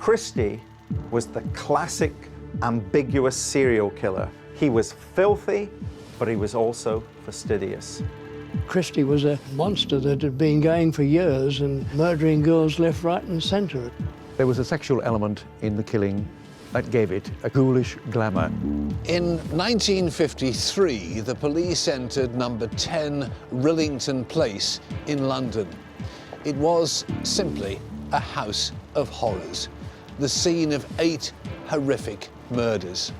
Christie was the classic ambiguous serial killer. He was filthy, but he was also fastidious. Christie was a monster that had been going for years and murdering girls left, right and centre. There was a sexual element in the killing that gave it a ghoulish glamour. In 1953, the police entered number 10 Rillington Place in London. It was simply a house of horrors, the scene of 8 horrific murders.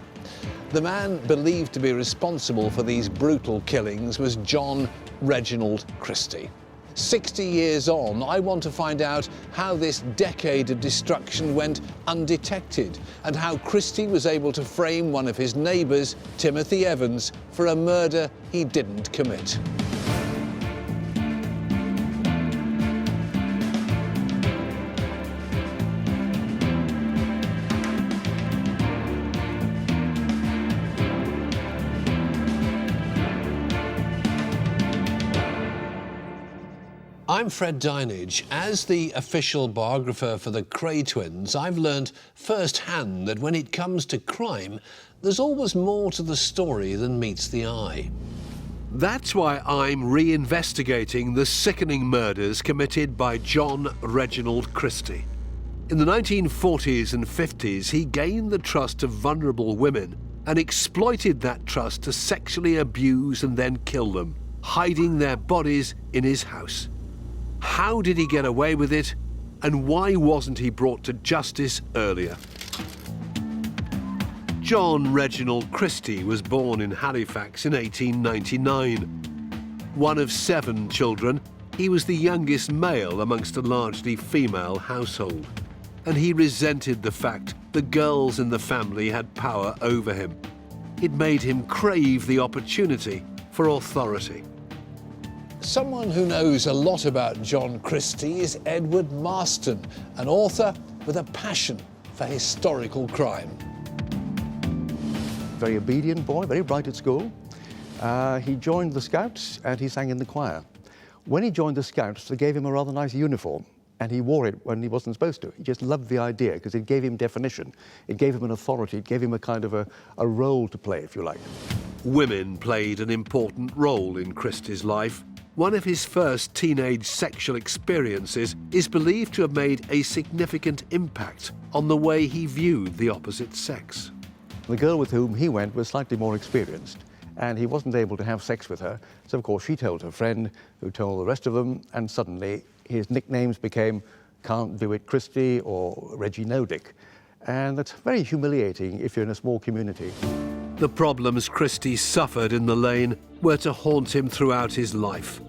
The man believed to be responsible for these brutal killings was John Reginald Christie. 60 years on, I want to find out how this decade of destruction went undetected and how Christie was able to frame one of his neighbours, Timothy Evans, for a murder he didn't commit. I'm Fred Dinenage. As the official biographer for the Kray twins, I've learned firsthand that when it comes to crime, there's always more to the story than meets the eye. That's why I'm reinvestigating the sickening murders committed by John Reginald Christie. In the 1940s and 50s, he gained the trust of vulnerable women and exploited that trust to sexually abuse and then kill them, hiding their bodies in his house. How did he get away with it, and why wasn't he brought to justice earlier? John Reginald Christie was born in Halifax in 1899. One of 7 children, he was the youngest male amongst a largely female household, and he resented the fact the girls in the family had power over him. It made him crave the opportunity for authority. Someone who knows a lot about John Christie is Edward Marston, an author with a passion for historical crime. Very obedient boy, very bright at school. He joined the Scouts and he sang in the choir. When he joined the Scouts, they gave him a rather nice uniform, and he wore it when he wasn't supposed to. He just loved the idea because it gave him definition. It gave him an authority. It gave him a kind of a role to play, if you like. Women played an important role in Christie's life. One of his first teenage sexual experiences is believed to have made a significant impact on the way he viewed the opposite sex. The girl with whom he went was slightly more experienced, and he wasn't able to have sex with her. So, of course, she told her friend, who told the rest of them, and suddenly his nicknames became Can't Do It Christie or Reggie No-Dick. And that's very humiliating if you're in a small community. The problems Christie suffered in the lane were to haunt him throughout his life.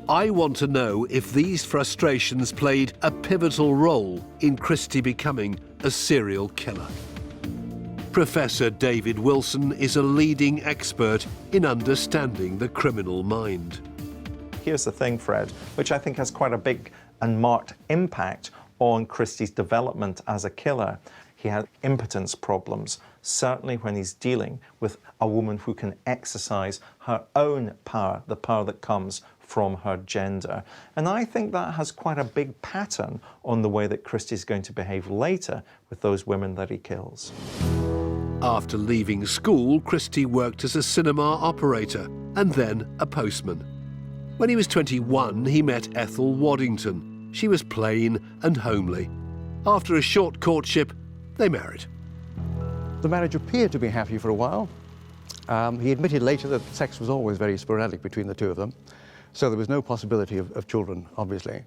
I want to know if these frustrations played a pivotal role in Christie becoming a serial killer. Professor David Wilson is a leading expert in understanding the criminal mind. Here's the thing, Fred, which I think has quite a big and marked impact on Christie's development as a killer. He had impotence problems, certainly when he's dealing with a woman who can exercise her own power, the power that comes from her gender. And I think that has quite a big pattern on the way that Christie's going to behave later with those women that he kills. After leaving school, Christie worked as a cinema operator and then a postman. When he was 21, he met Ethel Waddington. She was plain and homely. After a short courtship, they married. The marriage appeared to be happy for a while. He admitted later that sex was always very sporadic between the two of them, so there was no possibility of children, obviously.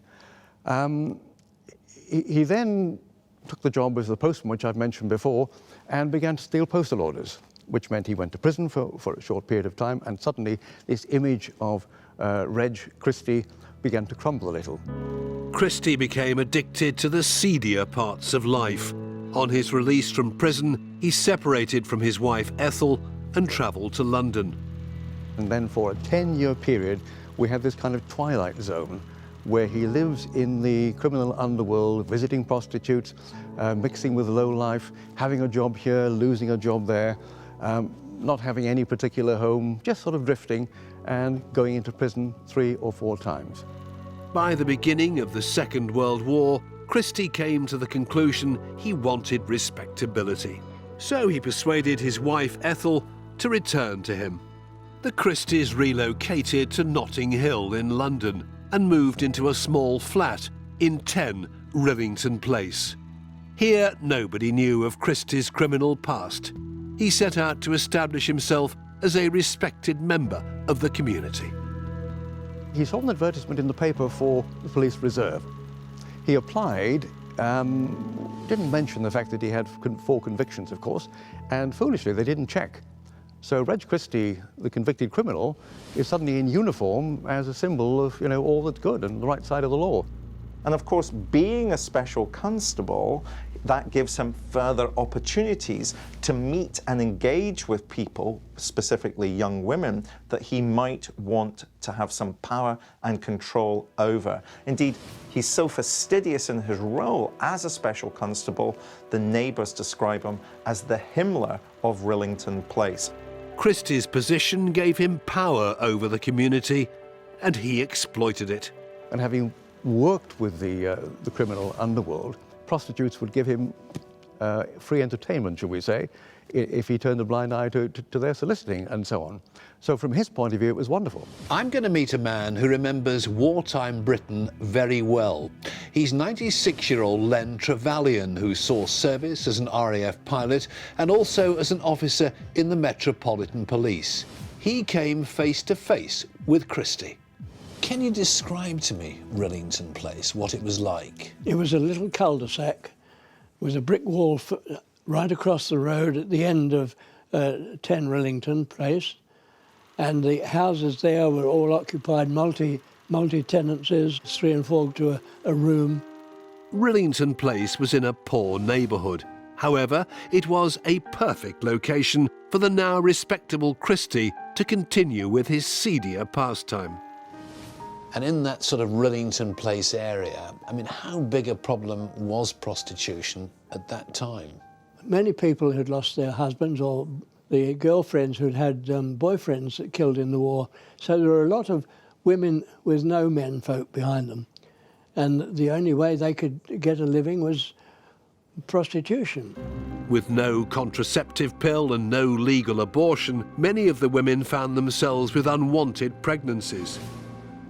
He then took the job as the postman, which I've mentioned before, and began to steal postal orders, which meant he went to prison for a short period of time, and suddenly this image of Reg Christie began to crumble a little. Christie became addicted to the seedier parts of life. On his release from prison, he separated from his wife Ethel and travelled to London. And then for a 10-year period, we have this kind of twilight zone where he lives in the criminal underworld, visiting prostitutes, mixing with low life, having a job here, losing a job there, not having any particular home, just sort of drifting and going into prison 3 or 4 times. By the beginning of the Second World War, Christie came to the conclusion he wanted respectability. So he persuaded his wife Ethel to return to him. The Christies relocated to Notting Hill in London and moved into a small flat in 10 Rillington Place. Here, nobody knew of Christie's criminal past. He set out to establish himself as a respected member of the community. He saw an advertisement in the paper for the police reserve. He applied, didn't mention the fact that he had 4 convictions, of course, and foolishly they didn't check. So Reg Christie, the convicted criminal, is suddenly in uniform as a symbol of, all that's good and the right side of the law. And of course, being a special constable, that gives him further opportunities to meet and engage with people, specifically young women, that he might want to have some power and control over. Indeed, he's so fastidious in his role as a special constable, the neighbours describe him as the Himmler of Rillington Place. Christie's position gave him power over the community, and he exploited it. And having worked with the criminal underworld, prostitutes would give him free entertainment, shall we say, if he turned a blind eye to their soliciting and so on. So from his point of view, it was wonderful. I'm going to meet a man who remembers wartime Britain very well. He's 96-year-old Len Trevelyan, who saw service as an RAF pilot and also as an officer in the Metropolitan Police. He came face to face with Christie. Can you describe to me Rillington Place, what it was like? It was a little cul-de-sac with a brick wall right across the road at the end of 10 Rillington Place. And the houses there were all occupied multi-tenancies, 3 and 4 to a room. Rillington Place was in a poor neighbourhood. However, it was a perfect location for the now respectable Christie to continue with his seedier pastime. And in that sort of Rillington Place area, I mean, how big a problem was prostitution at that time? Many people had lost their husbands or the girlfriends who'd had boyfriends that killed in the war. So there were a lot of women with no men folk behind them. And the only way they could get a living was prostitution. With no contraceptive pill and no legal abortion, many of the women found themselves with unwanted pregnancies.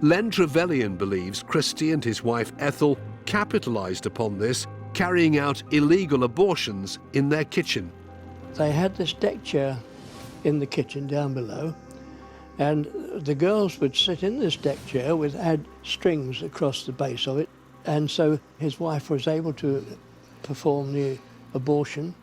Len Trevelyan believes Christie and his wife Ethel capitalised upon this, carrying out illegal abortions in their kitchen. They had this deck chair in the kitchen down below, and the girls would sit in this deck chair with had strings across the base of it, and so his wife was able to perform the abortion.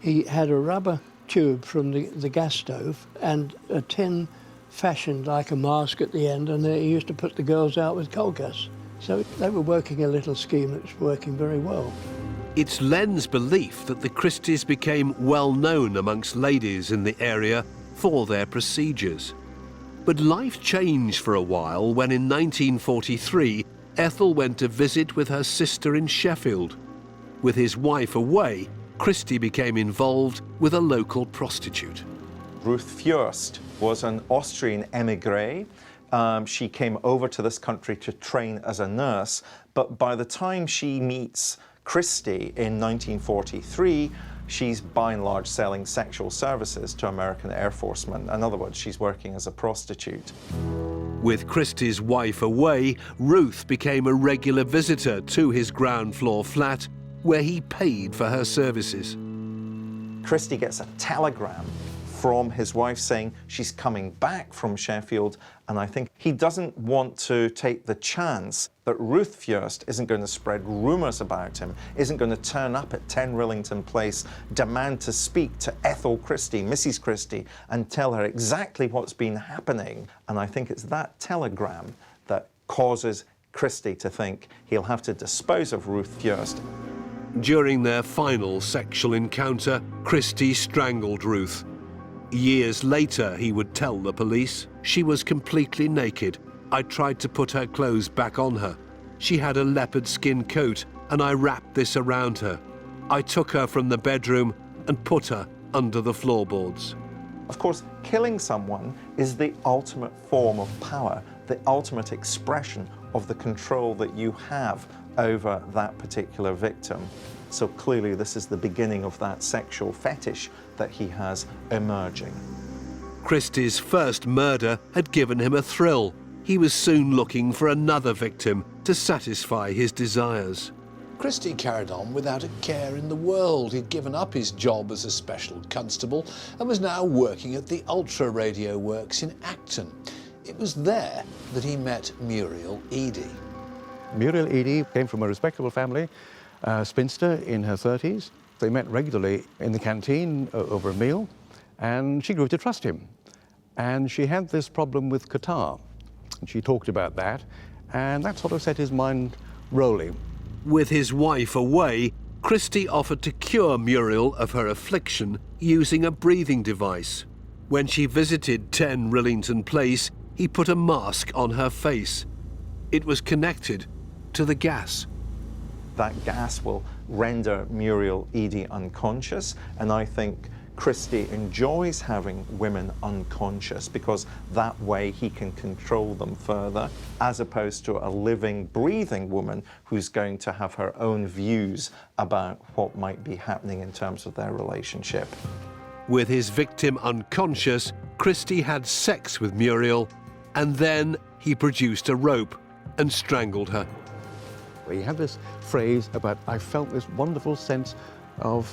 He had a rubber tube from the gas stove and a tin fashioned like a mask at the end, and he used to put the girls out with coal gas. So they were working a little scheme that was working very well. It's Len's belief that the Christies became well known amongst ladies in the area for their procedures. But life changed for a while when in 1943 Ethel went to visit with her sister in Sheffield. With his wife away, Christie became involved with a local prostitute. Ruth Fürst was an Austrian émigré. She came over to this country to train as a nurse, but by the time she meets Christie in 1943, she's by and large selling sexual services to American Air Forcemen. In other words, she's working as a prostitute. With Christie's wife away, Ruth became a regular visitor to his ground floor flat, where he paid for her services. Christie gets a telegram from his wife saying she's coming back from Sheffield, and I think he doesn't want to take the chance that Ruth Fürst isn't going to spread rumours about him, isn't going to turn up at 10 Rillington Place, demand to speak to Ethel Christie, Mrs. Christie, and tell her exactly what's been happening. And I think it's that telegram that causes Christie to think he'll have to dispose of Ruth Fürst. During their final sexual encounter, Christie strangled Ruth. Years later, he would tell the police, she was completely naked. I tried to put her clothes back on her. She had a leopard skin coat, and I wrapped this around her. I took her from the bedroom and put her under the floorboards. Of course, killing someone is the ultimate form of power, the ultimate expression of the control that you have over that particular victim. So clearly this is the beginning of that sexual fetish that he has emerging. Christie's first murder had given him a thrill. He was soon looking for another victim to satisfy his desires. Christie carried on without a care in the world. He'd given up his job as a special constable and was now working at the Ultra Radio Works in Acton. It was there that he met Muriel Eady. Muriel Eady came from a respectable family, spinster in her 30s. They met regularly in the canteen over a meal, and she grew to trust him. And she had this problem with catarrh, and she talked about that, and that sort of set his mind rolling. With his wife away, Christie offered to cure Muriel of her affliction using a breathing device. When she visited 10 Rillington Place, he put a mask on her face. It was connected to the gas. That gas will render Muriel Eady unconscious, and I think Christie enjoys having women unconscious because that way he can control them further, as opposed to a living, breathing woman who's going to have her own views about what might be happening in terms of their relationship. With his victim unconscious, Christie had sex with Muriel, and then he produced a rope and strangled her. He had this phrase about, I felt this wonderful sense of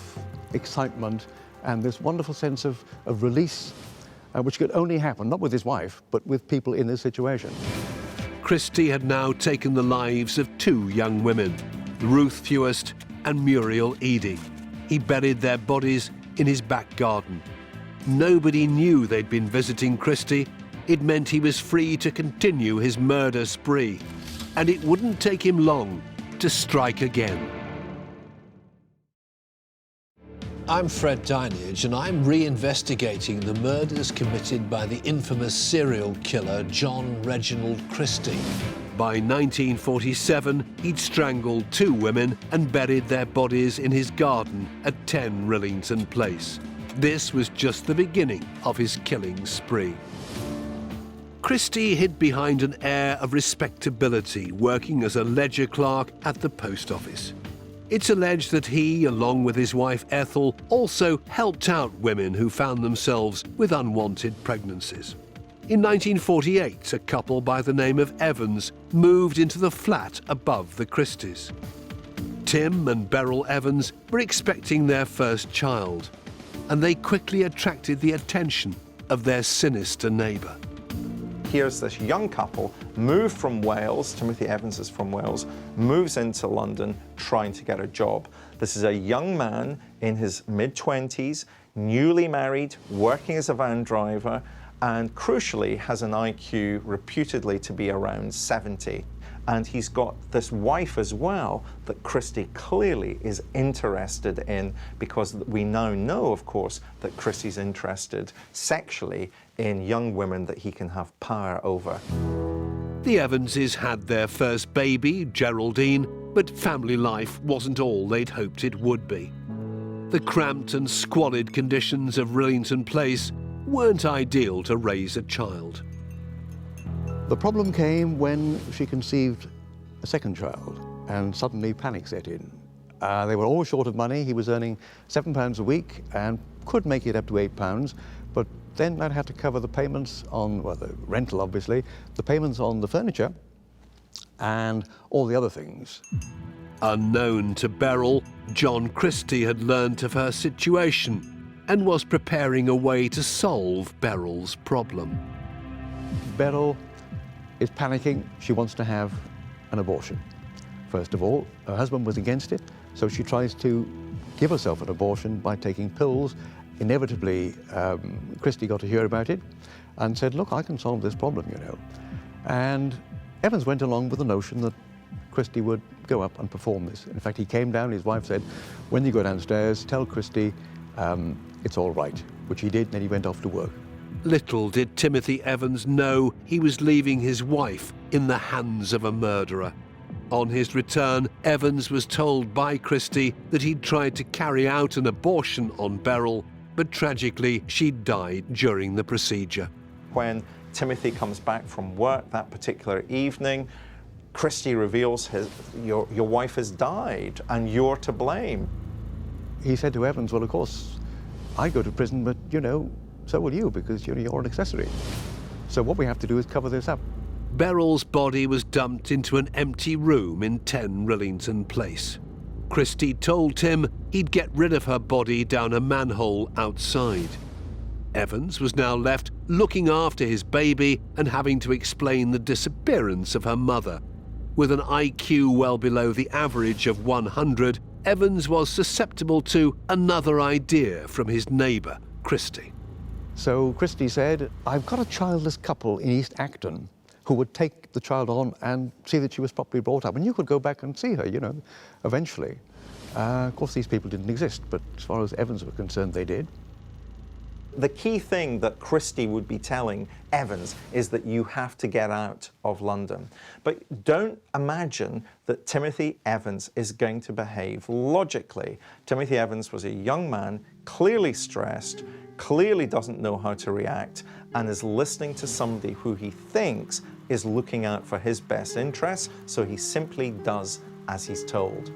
excitement and this wonderful sense of release, which could only happen, not with his wife, but with people in this situation. Christie had now taken the lives of 2 young women, Ruth Fewest and Muriel Eady. He buried their bodies in his back garden. Nobody knew they'd been visiting Christie. It meant he was free to continue his murder spree, and it wouldn't take him long to strike again. I'm Fred Dinenage, and I'm re-investigating the murders committed by the infamous serial killer John Reginald Christie. By 1947, he'd strangled 2 women and buried their bodies in his garden at 10 Rillington Place. This was just the beginning of his killing spree. Christie hid behind an air of respectability, working as a ledger clerk at the post office. It's alleged that he, along with his wife Ethel, also helped out women who found themselves with unwanted pregnancies. In 1948, a couple by the name of Evans moved into the flat above the Christies. Tim and Beryl Evans were expecting their first child, and they quickly attracted the attention of their sinister neighbour. Here's this young couple, moved from Wales, Timothy Evans is from Wales, moves into London trying to get a job. This is a young man in his mid-20s, newly married, working as a van driver, and crucially has an IQ reputedly to be around 70. And he's got this wife as well that Christie clearly is interested in, because we now know, of course, that Christie's interested sexually in young women that he can have power over. The Evanses had their first baby, Geraldine, but family life wasn't all they'd hoped it would be. The cramped and squalid conditions of Rillington Place weren't ideal to raise a child. The problem came when she conceived a second child, and suddenly panic set in. They were all short of money. He was earning £7 a week and could make it up to £8, but then that had to cover the payments on, well, the rental obviously, the payments on the furniture, and all the other things. Unknown to Beryl, John Christie had learnt of her situation and was preparing a way to solve Beryl's problem. Beryl is panicking. She wants to have an abortion. First of all, her husband was against it, so she tries to give herself an abortion by taking pills. Inevitably, Christie got to hear about it and said, look, I can solve this problem, you know. And Evans went along with the notion that Christie would go up and perform this. In fact, he came down, his wife said, when you go downstairs, tell Christie it's all right, which he did, and then he went off to work. Little did Timothy Evans know he was leaving his wife in the hands of a murderer. On his return, Evans was told by Christie that he'd tried to carry out an abortion on Beryl, but tragically she'd died during the procedure. When Timothy comes back from work that particular evening, Christie reveals your wife has died and you're to blame. He said to Evans, well, of course, I go to prison, but, you know, so will you, because you're an accessory. So what we have to do is cover this up. Beryl's body was dumped into an empty room in 10 Rillington Place. Christie told Tim he'd get rid of her body down a manhole outside. Evans was now left looking after his baby and having to explain the disappearance of her mother. With an IQ well below the average of 100, Evans was susceptible to another idea from his neighbour, Christie. So Christie said, I've got a childless couple in East Acton who would take the child on and see that she was properly brought up. And you could go back and see her, you know, eventually. Of course, these people didn't exist, but as far as Evans was concerned, they did. The key thing that Christie would be telling Evans is that you have to get out of London. But don't imagine that Timothy Evans is going to behave logically. Timothy Evans was a young man, clearly stressed, clearly doesn't know how to react, and is listening to somebody who he thinks is looking out for his best interests, so he simply does as he's told.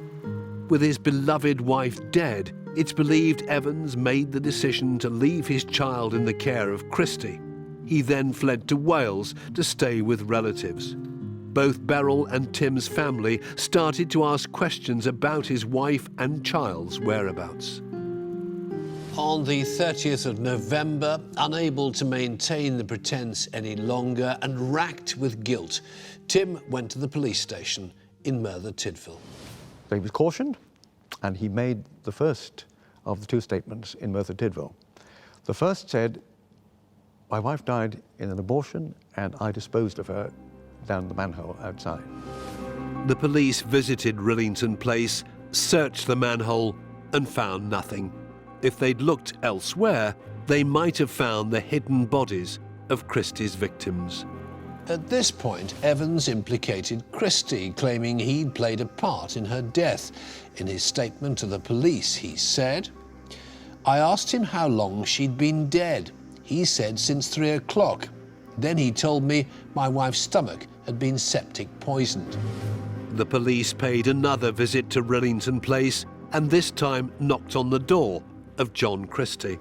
With his beloved wife dead, it's believed Evans made the decision to leave his child in the care of Christie. He then fled to Wales to stay with relatives. Both Beryl and Tim's family started to ask questions about his wife and child's whereabouts. On the 30th of November, unable to maintain the pretense any longer and racked with guilt, Tim went to the police station in Merthyr Tydfil. So he was cautioned, and he made the first of the two statements in Merthyr Tydfil. The first said, my wife died in an abortion and I disposed of her down the manhole outside. The police visited Rillington Place, searched the manhole and found nothing. If they'd looked elsewhere, they might have found the hidden bodies of Christie's victims. At this point, Evans implicated Christie, claiming he'd played a part in her death. In his statement to the police, he said, I asked him how long she'd been dead. He said since 3 o'clock. Then he told me my wife's stomach had been septic poisoned. The police paid another visit to Rillington Place and this time knocked on the door of John Christie.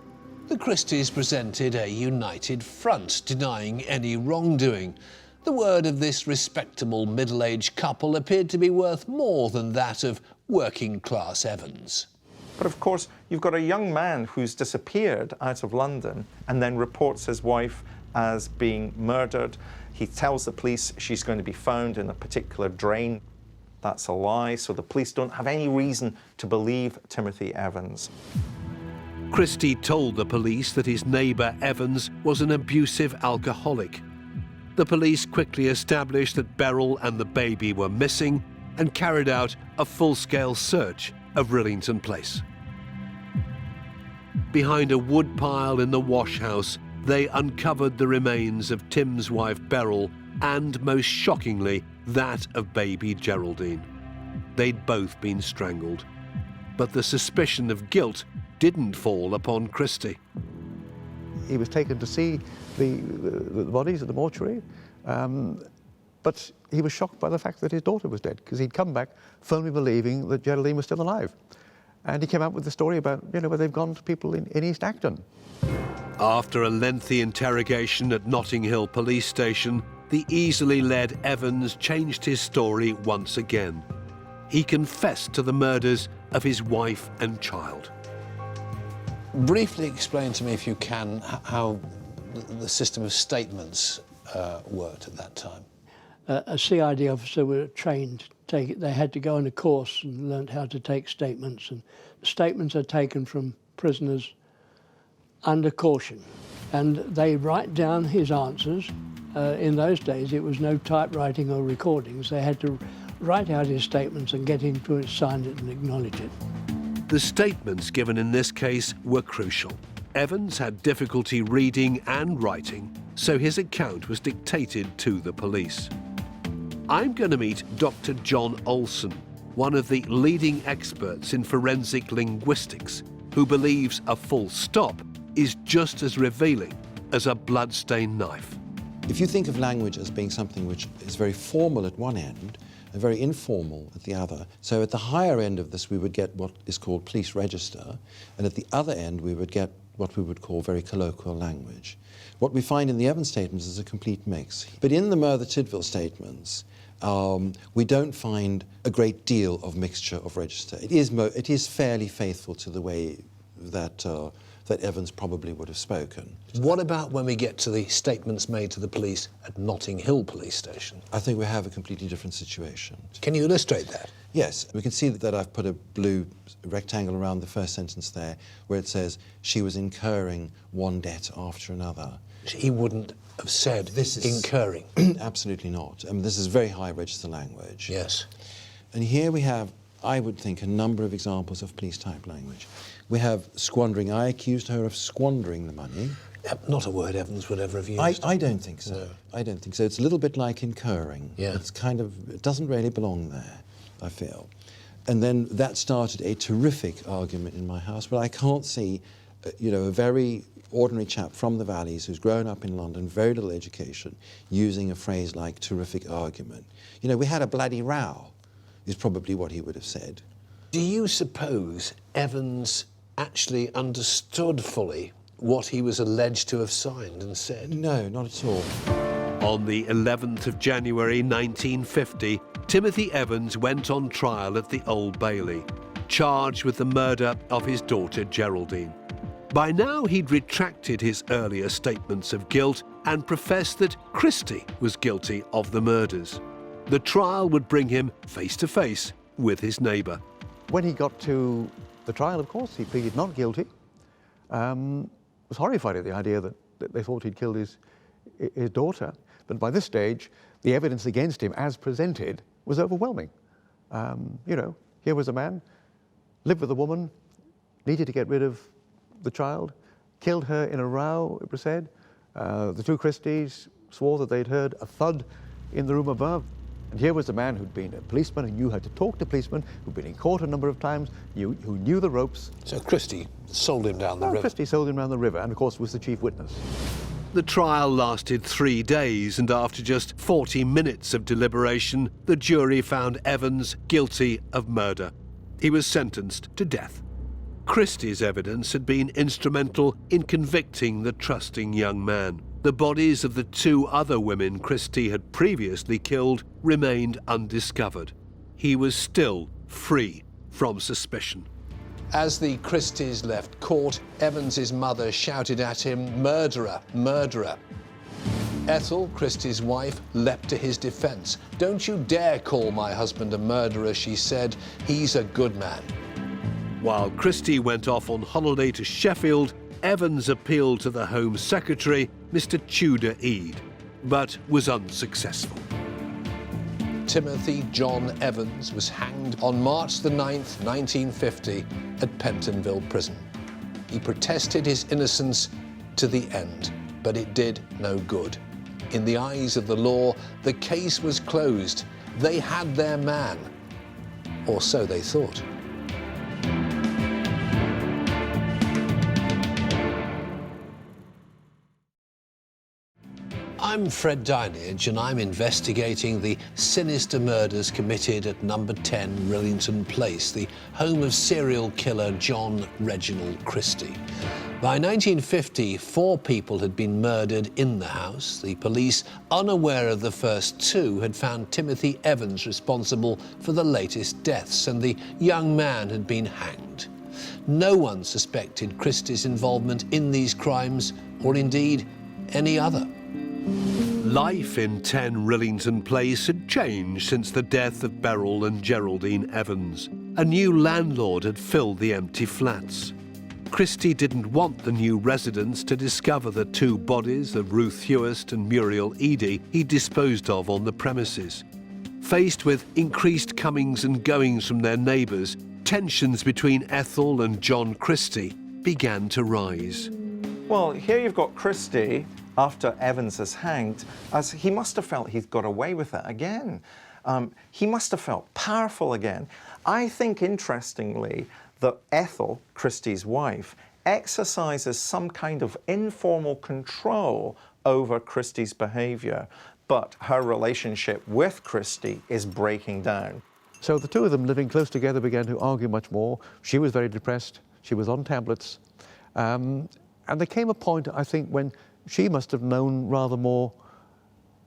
The Christies presented a united front, denying any wrongdoing. The word of this respectable middle-aged couple appeared to be worth more than that of working-class Evans. But of course, you've got a young man who's disappeared out of London and then reports his wife as being murdered. He tells the police she's going to be found in a particular drain. That's a lie, so the police don't have any reason to believe Timothy Evans. Christie told the police that his neighbour Evans was an abusive alcoholic. The police quickly established that Beryl and the baby were missing and carried out a full-scale search of Rillington Place. Behind a woodpile in the wash house, they uncovered the remains of Tim's wife Beryl and, most shockingly, that of baby Geraldine. They'd both been strangled. But the suspicion of guilt didn't fall upon Christie. He was taken to see the bodies at the mortuary, but he was shocked by the fact that his daughter was dead, because he'd come back firmly believing that Geraldine was still alive. And he came out with the story about, you know, where they've gone to people in East Acton. After a lengthy interrogation at Notting Hill police station, the easily led Evans changed his story once again. He confessed to the murders of his wife and child. Briefly explain to me, if you can, how the system of statements worked at that time. A CID officer were trained to take it. They had to go on a course and learned how to take statements. And statements are taken from prisoners under caution. And they write down his answers. In those days, it was no typewriting or recordings. They had to write out his statements and get him to sign it and acknowledge it. The statements given in this case were crucial. Evans had difficulty reading and writing, so his account was dictated to the police. I'm going to meet Dr. John Olson, one of the leading experts in forensic linguistics, who believes a full stop is just as revealing as a bloodstained knife. If you think of language as being something which is very formal at one end very informal at the other. So at the higher end of this, we would get what is called police register, and at the other end, we would get what we would call very colloquial language. What we find in the Evans statements is a complete mix. But in the Merthyr-Tydfil statements, we don't find a great deal of mixture of register. It is fairly faithful to the way that that Evans probably would have spoken. What about when we get to the statements made to the police at Notting Hill Police Station? I think we have a completely different situation. Can you illustrate that? Yes, we can see that I've put a blue rectangle around the first sentence there, where it says, she was incurring one debt after another. He wouldn't have said This is incurring. Absolutely not. I mean, this is very high register language. Yes. And here we have, I would think, a number of examples of police-type language. We have squandering. I accused her of squandering the money. Not a word Evans would ever have used. I don't think so. No. I don't think so. It's a little bit like incurring. Yeah. It's kind of, it doesn't really belong there, I feel. And then that started a terrific argument in my house, but I can't see, you know, a very ordinary chap from the valleys who's grown up in London, very little education, using a phrase like terrific argument. You know, we had a bloody row, is probably what he would have said. Do you suppose Evans actually understood fully what he was alleged to have signed and said? No, not at all. On the 11th of January 1950, Timothy Evans went on trial at the Old Bailey, charged with the murder of his daughter Geraldine. By now he'd retracted his earlier statements of guilt and professed that Christie was guilty of the murders. The trial would bring him face to face with his neighbour. When he got to the trial, of course, he pleaded not guilty. Was horrified at the idea that they thought he'd killed his daughter. But by this stage, the evidence against him, as presented, was overwhelming. You know, here was a man, lived with a woman, needed to get rid of the child, killed her in a row, it was said. The two Christies swore that they'd heard a thud in the room above. And here was a man who'd been a policeman, who knew how to talk to policemen, who'd been in court a number of times, who knew the ropes. So Christie sold him down the river? Christie sold him down the river, and of course was the chief witness. The trial lasted 3 days, and after just 40 minutes of deliberation, the jury found Evans guilty of murder. He was sentenced to death. Christie's evidence had been instrumental in convicting the trusting young man. The bodies of the 2 other women Christie had previously killed remained undiscovered. He was still free from suspicion. As the Christies left court, Evans's mother shouted at him, "Murderer, murderer." Ethel, Christie's wife, leapt to his defence. "Don't you dare call my husband a murderer," she said. "He's a good man." While Christie went off on holiday to Sheffield, Evans appealed to the Home Secretary, Mr. Tudor Ede, but was unsuccessful. Timothy John Evans was hanged on March the 9th, 1950, at Pentonville Prison. He protested his innocence to the end, but it did no good. In the eyes of the law, the case was closed. They had their man, or so they thought. I'm Fred Dinenage, and I'm investigating the sinister murders committed at number 10 Rillington Place, the home of serial killer John Reginald Christie. By 1950, 4 people had been murdered in the house. The police, unaware of the first 2, had found Timothy Evans responsible for the latest deaths, and the young man had been hanged. No one suspected Christie's involvement in these crimes, or indeed any other. Life in 10 Rillington Place had changed since the death of Beryl and Geraldine Evans. A new landlord had filled the empty flats. Christie didn't want the new residents to discover the 2 bodies of Ruth Hewist and Muriel Eady he disposed of on the premises. Faced with increased comings and goings from their neighbours, tensions between Ethel and John Christie began to rise. Well, here you've got Christie, after Evans is hanged, as he must have felt he'd got away with it again. He must have felt powerful again. I think, interestingly, that Ethel, Christie's wife, exercises some kind of informal control over Christie's behaviour. but her relationship with Christie is breaking down. So the two of them living close together began to argue much more. She was very depressed. She was on tablets. And there came a point, I think, when she must have known rather more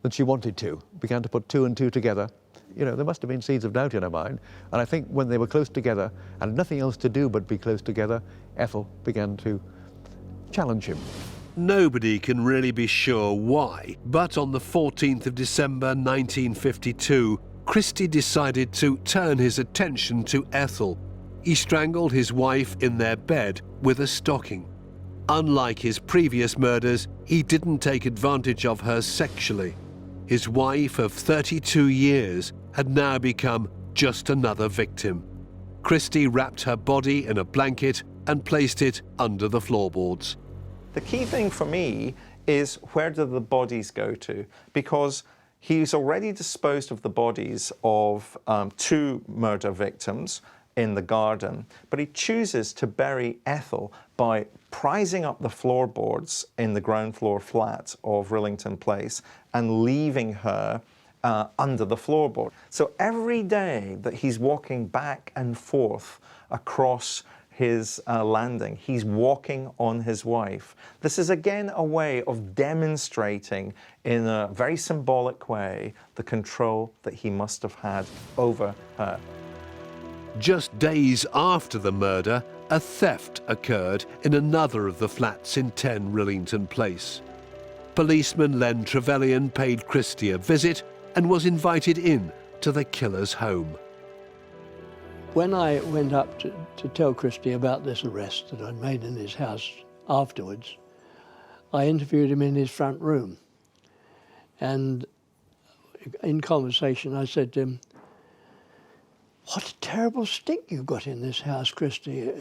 than she wanted to, began to put two and two together. You know, there must have been seeds of doubt in her mind. And I think when they were close together and nothing else to do but be close together, Ethel began to challenge him. Nobody can really be sure why, but on the 14th of December 1952, Christie decided to turn his attention to Ethel. He strangled his wife in their bed with a stocking. Unlike his previous murders, he didn't take advantage of her sexually. His wife of 32 years had now become just another victim. Christie wrapped her body in a blanket and placed it under the floorboards. The key thing for me is, where do the bodies go to? Because he's already disposed of the bodies of 2 murder victims in the garden, but he chooses to bury Ethel by prizing up the floorboards in the ground floor flat of Rillington Place and leaving her under the floorboard. So every day that he's walking back and forth across his landing, he's walking on his wife. This is again a way of demonstrating in a very symbolic way the control that he must have had over her. Just days after the murder, a theft occurred in another of the flats in 10 Rillington Place. Policeman Len Trevelyan paid Christie a visit and was invited in to the killer's home. When I went up to tell Christie about this arrest that I'd made in his house afterwards, I interviewed him in his front room. And in conversation, I said to him, "What a terrible stink you've got in this house, Christie.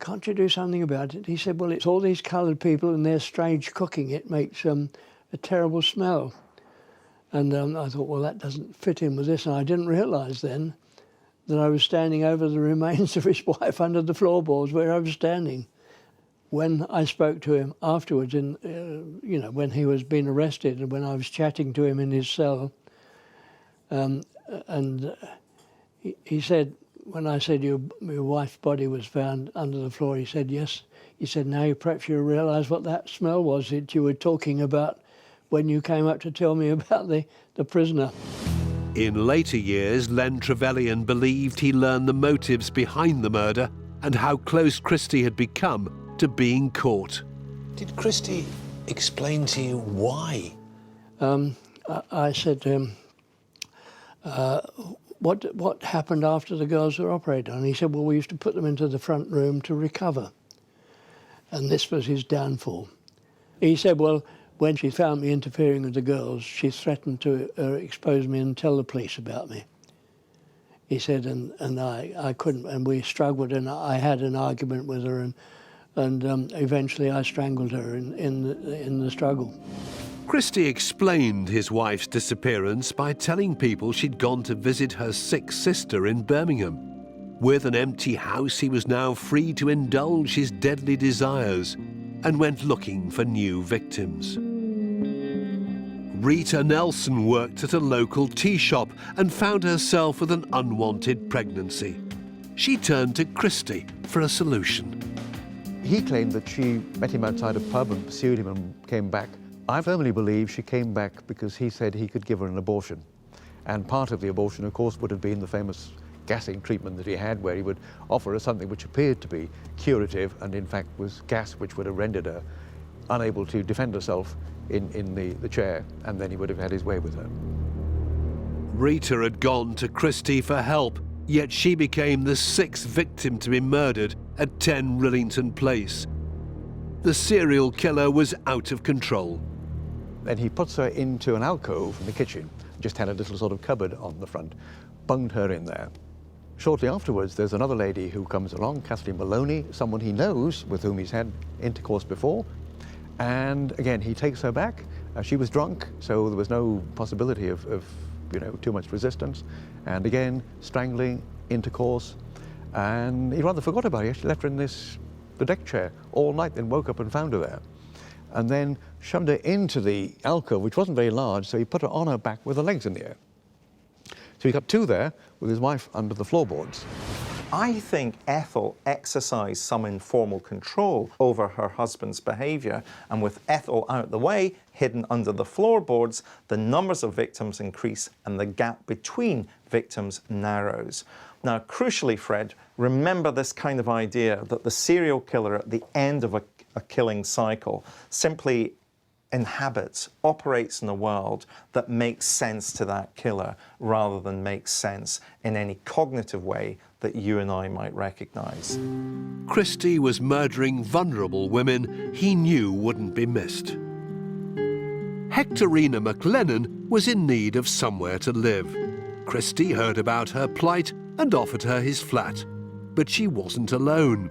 Can't you do something about it?" He said, "Well, it's all these coloured people and their strange cooking. It makes a terrible smell." And I thought, well, that doesn't fit in with this. And I didn't realise then that I was standing over the remains of his wife under the floorboards where I was standing. When I spoke to him afterwards, when he was being arrested and when I was chatting to him in his cell, he said, when I said your wife's body was found under the floor, he said, yes. He said, now perhaps you realise what that smell was that you were talking about when you came up to tell me about the prisoner. In later years, Len Trevelyan believed he learned the motives behind the murder and how close Christie had become to being caught. Did Christie explain to you why? I said to him, what happened after the girls were operated on? He said, well, we used to put them into the front room to recover. And this was his downfall. He said, well, when she found me interfering with the girls, she threatened to expose me and tell the police about me. He said, and I couldn't, and we struggled, and I had an argument with her, and eventually I strangled her in the struggle. Christie explained his wife's disappearance by telling people she'd gone to visit her sick sister in Birmingham. With an empty house, he was now free to indulge his deadly desires and went looking for new victims. Rita Nelson worked at a local tea shop and found herself with an unwanted pregnancy. She turned to Christie for a solution. He claimed that she met him outside a pub and pursued him and came back. I firmly believe she came back because he said he could give her an abortion. And part of the abortion, of course, would have been the famous gassing treatment that he had, where he would offer her something which appeared to be curative and in fact was gas which would have rendered her unable to defend herself in the chair, and then he would have had his way with her. Rita had gone to Christie for help, yet she became the 6th victim to be murdered at 10 Rillington Place. The serial killer was out of control. Then he puts her into an alcove in the kitchen, just had a little sort of cupboard on the front, bunged her in there. Shortly afterwards, there's another lady who comes along, Kathleen Maloney, someone he knows, with whom he's had intercourse before. And again, he takes her back. She was drunk, so there was no possibility of too much resistance. And again, strangling, intercourse. And he rather forgot about it. He actually left her in the deck chair all night, then woke up and found her there. and then shoved her into the alcove, which wasn't very large, so he put her on her back with her legs in the air. So he got two there with his wife under the floorboards. I think Ethel exercised some informal control over her husband's behaviour, and with Ethel out the way, hidden under the floorboards, the numbers of victims increase and the gap between victims narrows. Now, crucially, Fred, remember this kind of idea that the serial killer at the end of a killing cycle simply inhabits, operates in a world that makes sense to that killer rather than makes sense in any cognitive way that you and I might recognise. Christie was murdering vulnerable women he knew wouldn't be missed. Hectorina McLennan was in need of somewhere to live. Christie heard about her plight and offered her his flat. But she wasn't alone.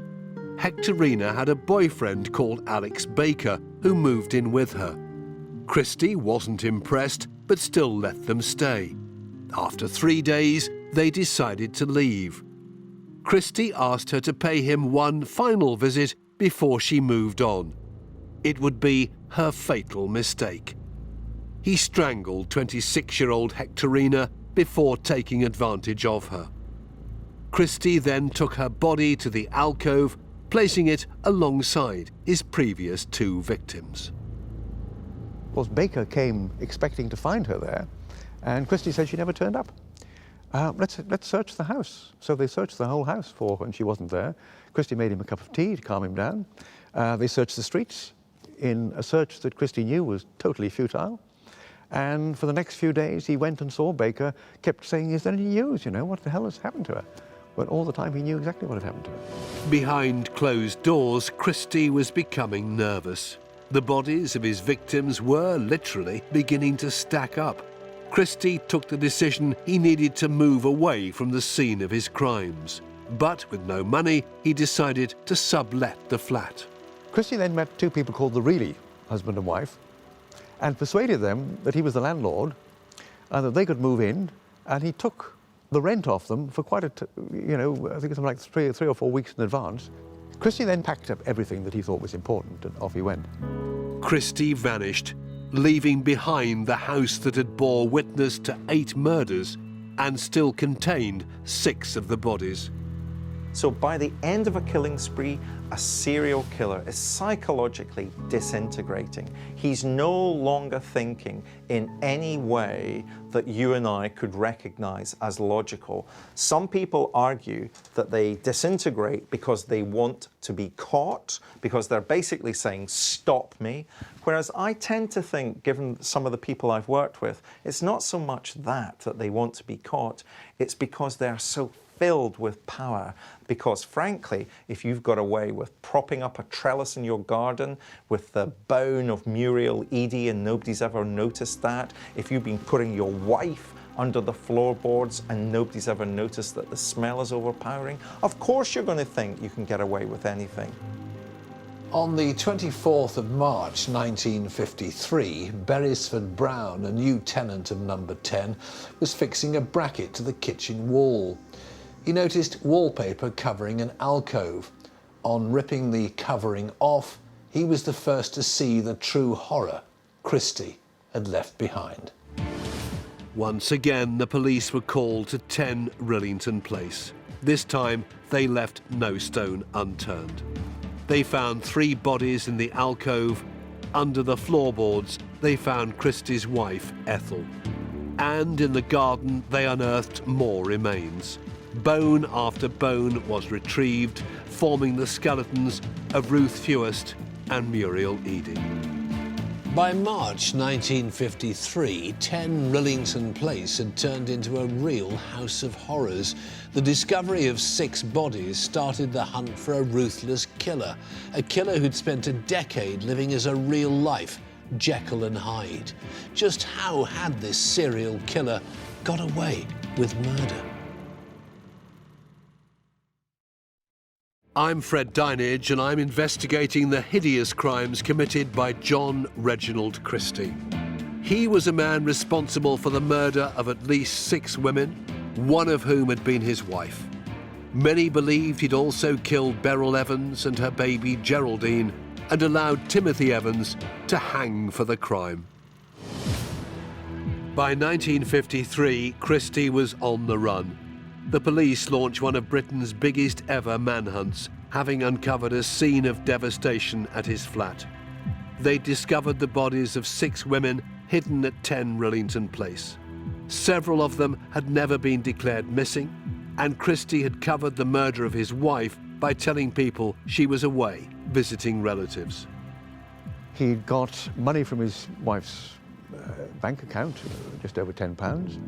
Hectorina had a boyfriend called Alex Baker who moved in with her. Christie wasn't impressed, but still let them stay. After 3 days, they decided to leave. Christie asked her to pay him one final visit before she moved on. It would be her fatal mistake. He strangled 26-year-old Hectorina before taking advantage of her. Christie then took her body to the alcove, placing it alongside his previous 2 victims. Of course, Baker came expecting to find her there, and Christie said she never turned up. Let's search the house. So they searched the whole house for her, and she wasn't there. Christie made him a cup of tea to calm him down. They searched the streets in a search that Christie knew was totally futile. And for the next few days, he went and saw Baker, kept saying, is there any news, you know, what the hell has happened to her? But all the time he knew exactly what had happened to her. Behind closed doors, Christie was becoming nervous. The bodies of his victims were literally beginning to stack up. Christie took the decision he needed to move away from the scene of his crimes. But with no money, he decided to sublet the flat. Christie then met 2 people called the Reilly, husband and wife, and persuaded them that he was the landlord and that they could move in, and he took the rent off them for quite I think it's like 3 or 4 weeks in advance. Christie then packed up everything that he thought was important, and off he went. Christie vanished, leaving behind the house that had bore witness to 8 murders and still contained 6 of the bodies. So by the end of a killing spree, a serial killer is psychologically disintegrating. He's no longer thinking in any way that you and I could recognize as logical. Some people argue that they disintegrate because they want to be caught, because they're basically saying, stop me. Whereas I tend to think, given some of the people I've worked with, it's not so much that they want to be caught, it's because they're so filled with power, because frankly, if you've got away with propping up a trellis in your garden with the bone of Muriel Eady and nobody's ever noticed that, if you've been putting your wife under the floorboards and nobody's ever noticed that the smell is overpowering, of course you're going to think you can get away with anything. On the 24th of March 1953, Beresford Brown, a new tenant of number 10, was fixing a bracket to the kitchen wall. He noticed wallpaper covering an alcove. On ripping the covering off, he was the first to see the true horror Christie had left behind. Once again, the police were called to 10 Rillington Place. This time, they left no stone unturned. They found 3 bodies in the alcove. Under the floorboards, they found Christie's wife, Ethel. And in the garden, they unearthed more remains. Bone after bone was retrieved, forming the skeletons of Ruth Fewest and Muriel Eady. By March 1953, 10 Rillington Place had turned into a real house of horrors. The discovery of 6 bodies started the hunt for a ruthless killer, a killer who'd spent a decade living as a real-life Jekyll and Hyde. Just how had this serial killer got away with murder? I'm Fred Dinenage, and I'm investigating the hideous crimes committed by John Reginald Christie. He was a man responsible for the murder of at least 6 women, one of whom had been his wife. Many believed he'd also killed Beryl Evans and her baby Geraldine, and allowed Timothy Evans to hang for the crime. By 1953, Christie was on the run. The police launched one of Britain's biggest ever manhunts, having uncovered a scene of devastation at his flat. They discovered the bodies of 6 women hidden at 10 Rillington Place. Several of them had never been declared missing, and Christie had covered the murder of his wife by telling people she was away visiting relatives. He'd got money from his wife's bank account, just over £10,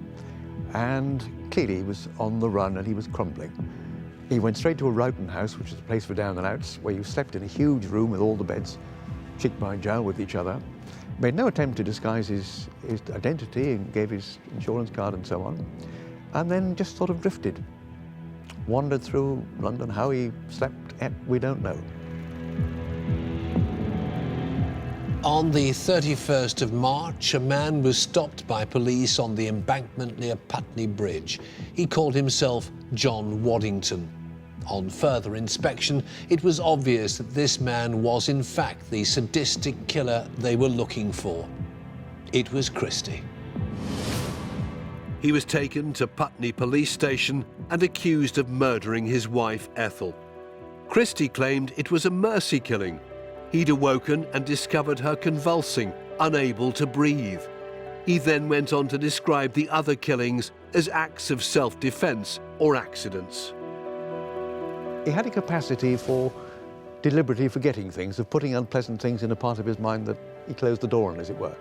and clearly he was on the run and he was crumbling. He went straight to a Rowton house, which is a place for down and outs, where you slept in a huge room with all the beds, cheek by jowl with each other. Made no attempt to disguise his identity and gave his insurance card and so on, and then just sort of drifted. Wandered through London. How he slept, we don't know. On the 31st of March, a man was stopped by police on the embankment near Putney Bridge. He called himself John Waddington. On further inspection, it was obvious that this man was in fact the sadistic killer they were looking for. It was Christie. He was taken to Putney Police Station and accused of murdering his wife, Ethel. Christie claimed it was a mercy killing. He'd awoken and discovered her convulsing, unable to breathe. He then went on to describe the other killings as acts of self-defense or accidents. He had a capacity for deliberately forgetting things, of putting unpleasant things in a part of his mind that he closed the door on, as it were.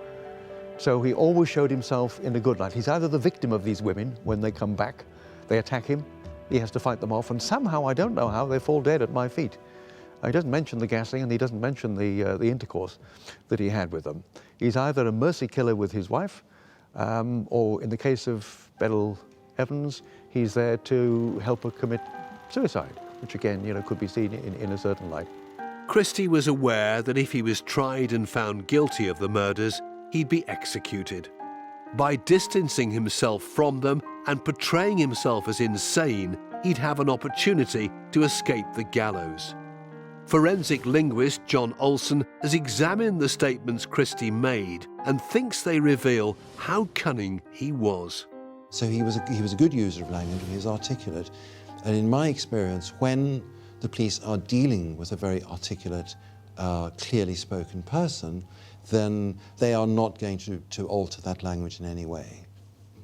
So he always showed himself in a good light. He's either the victim of these women when they come back, they attack him, he has to fight them off, and somehow, I don't know how, they fall dead at my feet. He doesn't mention the gassing, and he doesn't mention the intercourse that he had with them. He's either a mercy killer with his wife, or in the case of Beryl Evans, he's there to help her commit suicide, which again, could be seen in a certain light. Christie was aware that if he was tried and found guilty of the murders, he'd be executed. By distancing himself from them and portraying himself as insane, he'd have an opportunity to escape the gallows. Forensic linguist John Olson has examined the statements Christie made and thinks they reveal how cunning he was. So he was a good user of language, he was articulate, and in my experience, when the police are dealing with a very articulate, clearly spoken person, then they are not going to alter that language in any way.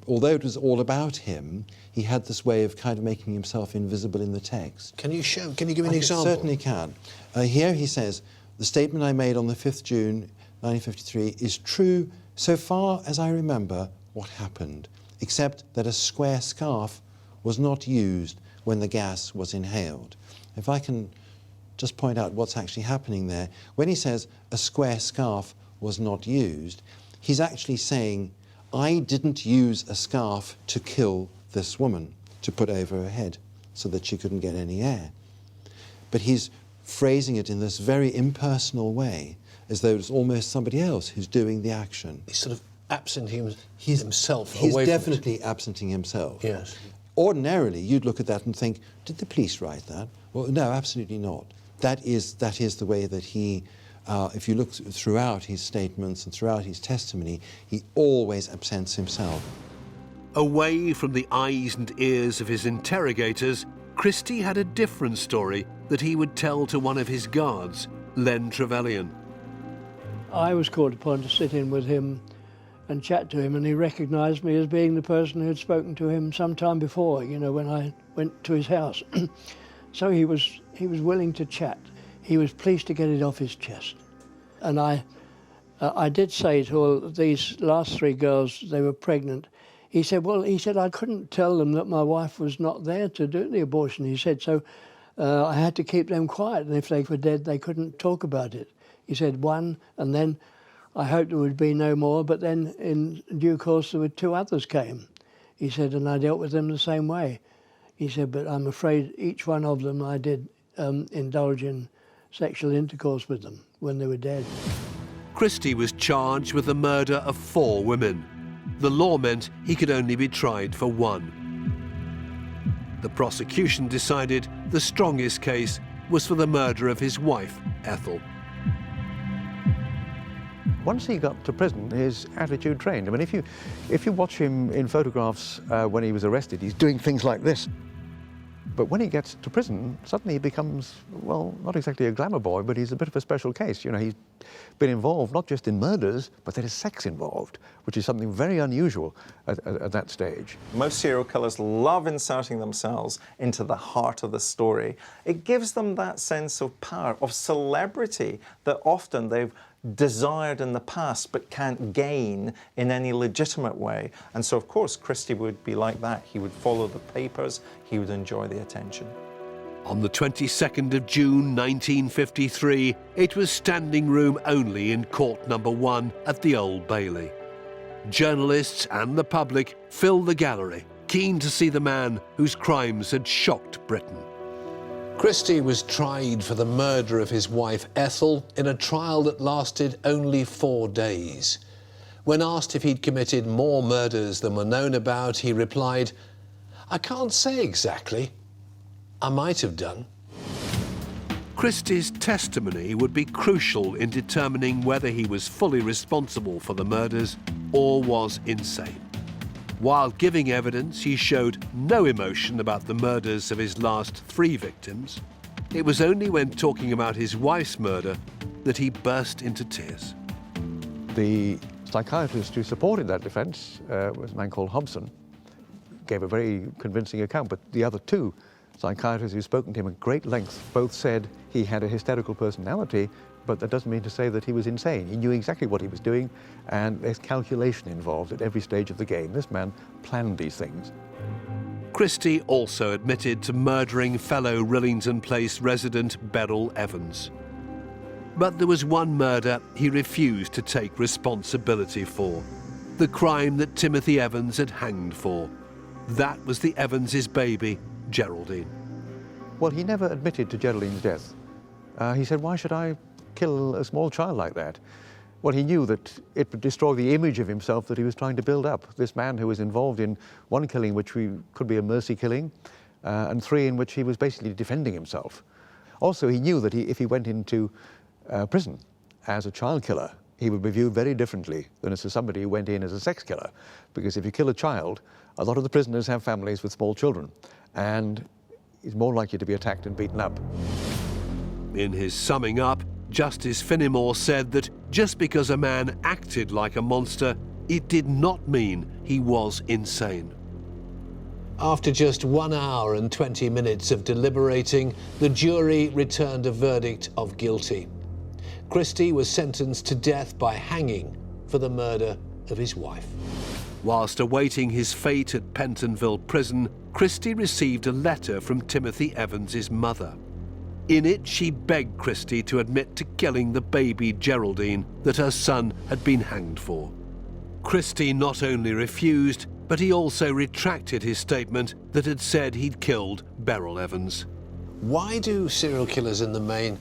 Although it was all about him, he had this way of kind of making himself invisible in the text. Can you give me an example? Certainly can. Here he says, the statement I made on the 5th June 1953 is true so far as I remember what happened, except that a square scarf was not used when the gas was inhaled. If I can just point out what's actually happening there, when he says a square scarf was not used, he's actually saying, I didn't use a scarf to kill this woman, to put over her head so that she couldn't get any air. But he's phrasing it in this very impersonal way, as though it's almost somebody else who's doing the action. He's sort of absenting himself He's away definitely from it. absenting himself. Yes. Ordinarily, you'd look at that and think, did the police write that? Well, no, absolutely not. That is the way that he, if you look throughout his statements and throughout his testimony, he always absents himself. Away from the eyes and ears of his interrogators, Christie had a different story that he would tell to one of his guards, Len Trevelyan. I was called upon to sit in with him and chat to him, and he recognised me as being the person who had spoken to him some time before, when I went to his house. So he was willing to chat. He was pleased to get it off his chest. And I did say to all these last 3 girls, they were pregnant. He said, I couldn't tell them that my wife was not there to do the abortion. He said, so I had to keep them quiet, and if they were dead, they couldn't talk about it. He said 1, and then I hoped there would be no more, but then in due course there were 2 others came. He said, and I dealt with them the same way. He said, but I'm afraid each one of them I did indulge in sexual intercourse with them when they were dead. Christie was charged with the murder of 4 women. The law meant he could only be tried for 1. The prosecution decided the strongest case was for the murder of his wife, Ethel. Once he got to prison, his attitude changed. I mean, if you watch him in photographs when he was arrested, he's doing things like this. But when he gets to prison, suddenly he becomes, well, not exactly a glamour boy, but he's a bit of a special case. You know, he's been involved not just in murders, but there is sex involved, which is something very unusual at that stage. Most serial killers love inserting themselves into the heart of the story. It gives them that sense of power, of celebrity that often they've desired in the past but can't gain in any legitimate way. And so, of course, Christie would be like that. He would follow the papers, he would enjoy the attention. On the 22nd of June 1953, it was standing room only in Court Number 1 at the Old Bailey. Journalists and the public filled the gallery, keen to see the man whose crimes had shocked Britain. Christie was tried for the murder of his wife Ethel in a trial that lasted only 4 days. When asked if he'd committed more murders than were known about, he replied, "I can't say exactly. I might have done." Christie's testimony would be crucial in determining whether he was fully responsible for the murders or was insane. While giving evidence, he showed no emotion about the murders of his last 3 victims. It was only when talking about his wife's murder that he burst into tears. The psychiatrist who supported that defence was a man called Hobson. Gave a very convincing account, but the other 2 psychiatrists who've spoken to him at great length both said he had a hysterical personality, but that doesn't mean to say that he was insane. He knew exactly what he was doing, and there's calculation involved at every stage of the game. This man planned these things. Christie also admitted to murdering fellow Rillington Place resident Beryl Evans. But there was one murder he refused to take responsibility for, the crime that Timothy Evans had hanged for. That was the Evans' baby, Geraldine. Well, he never admitted to Geraldine's death. He said, "Why should I kill a small child like that?" Well, he knew that it would destroy the image of himself that he was trying to build up. This man who was involved in 1 killing, which could be a mercy killing, and 3 in which he was basically defending himself. Also, he knew that if he went into prison as a child killer, he would be viewed very differently than as somebody who went in as a sex killer. Because if you kill a child, a lot of the prisoners have families with small children, and he's more likely to be attacked and beaten up. In his summing up, Justice Finnemore said that just because a man acted like a monster, it did not mean he was insane. After just 1 hour and 20 minutes of deliberating, the jury returned a verdict of guilty. Christie was sentenced to death by hanging for the murder of his wife. Whilst awaiting his fate at Pentonville Prison, Christie received a letter from Timothy Evans' mother. In it, she begged Christie to admit to killing the baby Geraldine that her son had been hanged for. Christie not only refused, but he also retracted his statement that had said he'd killed Beryl Evans. Why do serial killers in the main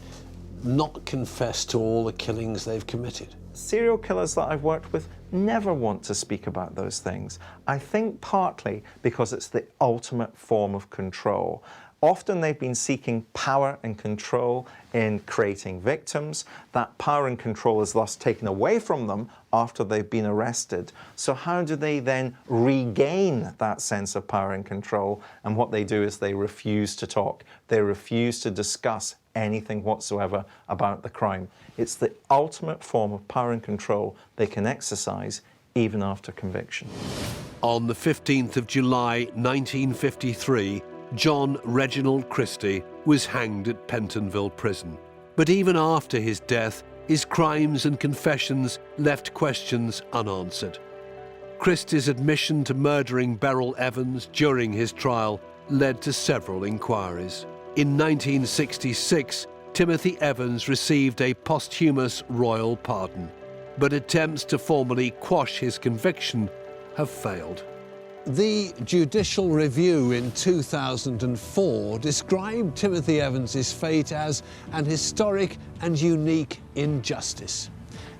not confess to all the killings they've committed? Serial killers that I've worked with never want to speak about those things. I think partly because it's the ultimate form of control. Often they've been seeking power and control in creating victims. That power and control is thus taken away from them after they've been arrested. So how do they then regain that sense of power and control? And what they do is they refuse to talk. They refuse to discuss anything whatsoever about the crime. It's the ultimate form of power and control they can exercise even after conviction. On the 15th of July 1953, John Reginald Christie was hanged at Pentonville Prison. But even after his death, his crimes and confessions left questions unanswered. Christie's admission to murdering Beryl Evans during his trial led to several inquiries. In 1966, Timothy Evans received a posthumous royal pardon, but attempts to formally quash his conviction have failed. The Judicial Review in 2004 described Timothy Evans' fate as an historic and unique injustice.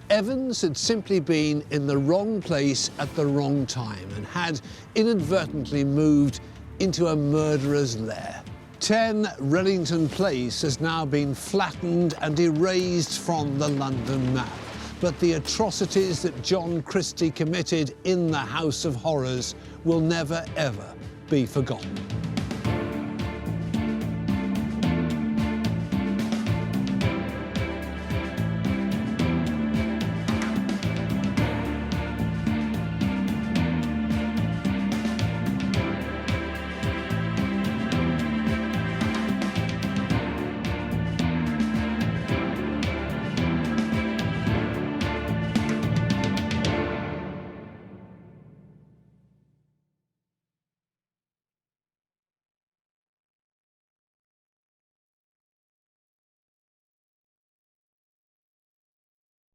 Evans had simply been in the wrong place at the wrong time and had inadvertently moved into a murderer's lair. 10 Rillington Place has now been flattened and erased from the London map. but the atrocities that John Christie committed in the House of Horrors will never, ever be forgotten.